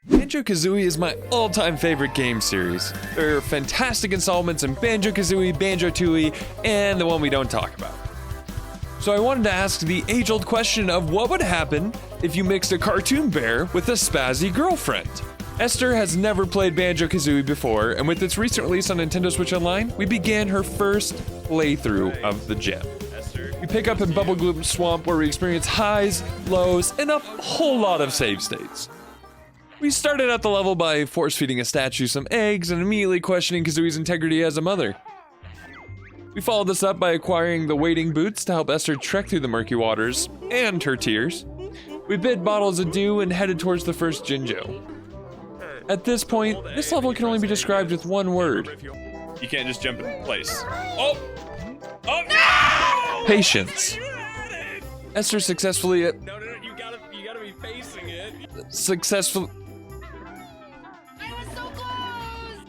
Banjo-Kazooie is my all-time favorite game series. There are fantastic installments in Banjo-Kazooie, Banjo-Tooie, and the one we don't talk about. So I wanted to ask the age-old question of what would happen if you mixed a cartoon bear with a spazzy girlfriend. Esther has never played Banjo-Kazooie before, and with its recent release on Nintendo Switch Online, we began her first playthrough of the gem. We pick up in Bubble Gloop Swamp where we experience highs, lows, and a whole lot of save states. We started out the level by force-feeding a statue some eggs and immediately questioning Kazooie's integrity as a mother. We followed this up by acquiring the wading boots to help Esther trek through the murky waters and her tears. We bid bottles adieu and headed towards the first Jinjo. At this point, this level can only be described with one word. You can't just jump in place. Oh! Oh no! Patience. Esther successfully... No, you gotta be facing it.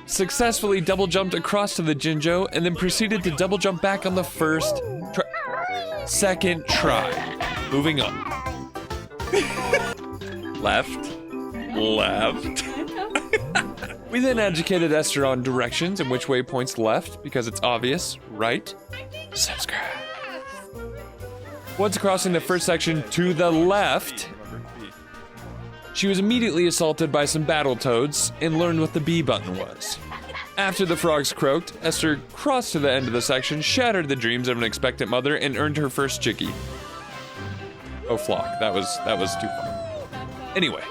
Successfully double jumped across to the Jinjo and then proceeded to double jump back on the second try. Moving on. Left. We then educated Esther on directions and which way points left because it's obvious, right? Subscribe. Once crossing the first section to the left, she was immediately assaulted by some battle toads and learned what the B button was. After the frogs croaked, Esther crossed to the end of the section, shattered the dreams of an expectant mother, and earned her first Jiggy. Oh, flock, that was too far. Anyway,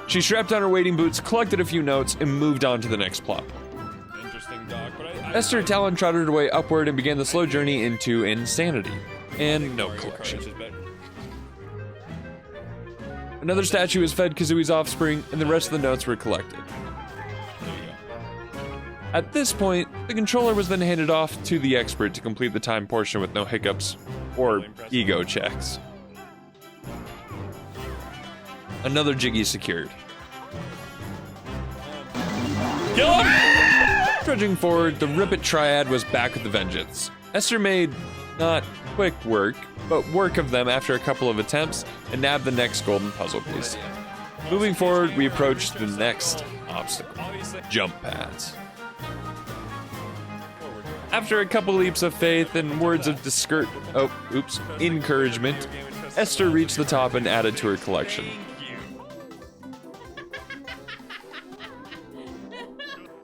she strapped on her wading boots, collected a few notes, and moved on to the next plot. Interesting dog, but Esther talon trotted her way upward and began the slow journey into insanity and note collection. Another statue was fed Kazooie's offspring, and the rest of the notes were collected. At this point, the controller was then handed off to the expert to complete the time portion with no hiccups or ego checks. Another Jiggy secured. kill him! Trudging forward, the Rip It Triad was back with a vengeance. Esther made not quick work, but work of them after a couple of attempts and nabbed the next golden puzzle piece. Moving forward, we approached the next obstacle, jump pads. After a couple leaps of faith and words of encouragement, Esther reached the top and added to her collection.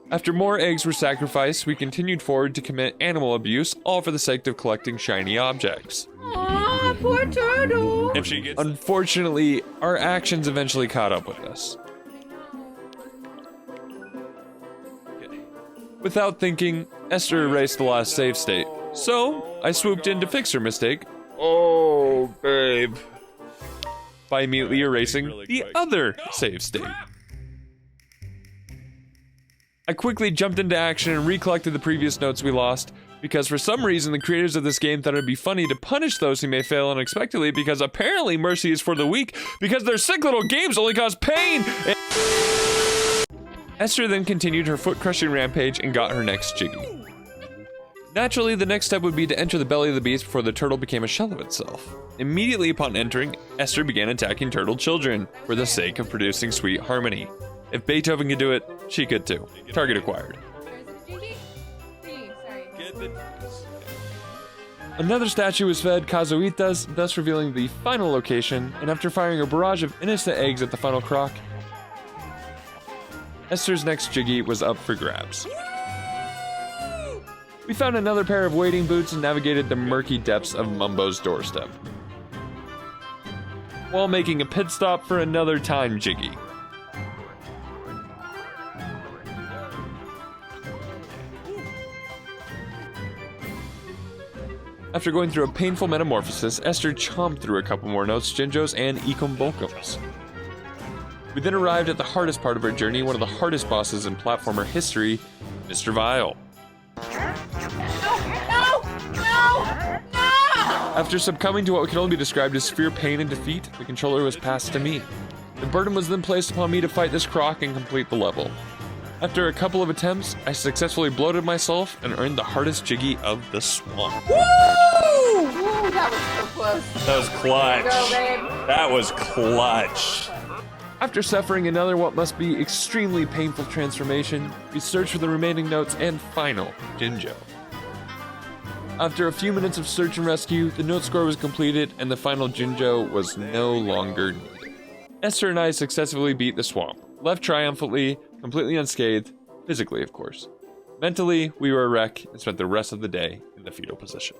After more eggs were sacrificed, we continued forward to commit animal abuse, all for the sake of collecting shiny objects. Aw, poor turtle! If she gets... Unfortunately, our actions eventually caught up with us. Without thinking, Esther erased the last save state, so I swooped in to fix her mistake. Oh, babe. By immediately erasing the other save state. I quickly jumped into action and recollected the previous notes we lost, because for some reason the creators of this game thought it'd be funny to punish those who may fail unexpectedly, because apparently mercy is for the weak, because their sick little games only cause pain! Esther then continued her foot-crushing rampage and got her next Jiggy. Naturally, the next step would be to enter the belly of the beast before the turtle became a shell of itself. Immediately upon entering, Esther began attacking turtle children for the sake of producing sweet harmony. If Beethoven could do it, she could too. Target acquired. Another statue was fed Kazooitas, thus revealing the final location, and after firing a barrage of innocent eggs at the final croc, Esther's next Jiggy was up for grabs. We found another pair of wading boots and navigated the murky depths of Mumbo's doorstep, while making a pit stop for another time Jiggy. After going through a painful metamorphosis, Esther chomped through a couple more notes, Jinjos, and Ekum Bolkums. We then arrived at the hardest part of our journey, one of the hardest bosses in platformer history, Mr. Vile. No! After succumbing to what could only be described as severe pain and defeat, the controller was passed to me. The burden was then placed upon me to fight this croc and complete the level. After a couple of attempts, I successfully bloated myself and earned the hardest Jiggy of the swamp. Woo! Ooh, that was so close. That was clutch. Go, babe. That was clutch. After suffering another what must be extremely painful transformation, we search for the remaining notes and final Jinjo. After a few minutes of search and rescue, the note score was completed and the final Jinjo was no longer needed. Esther and I successfully beat the swamp, left triumphantly, completely unscathed, physically of course. Mentally, we were a wreck and spent the rest of the day in the fetal position.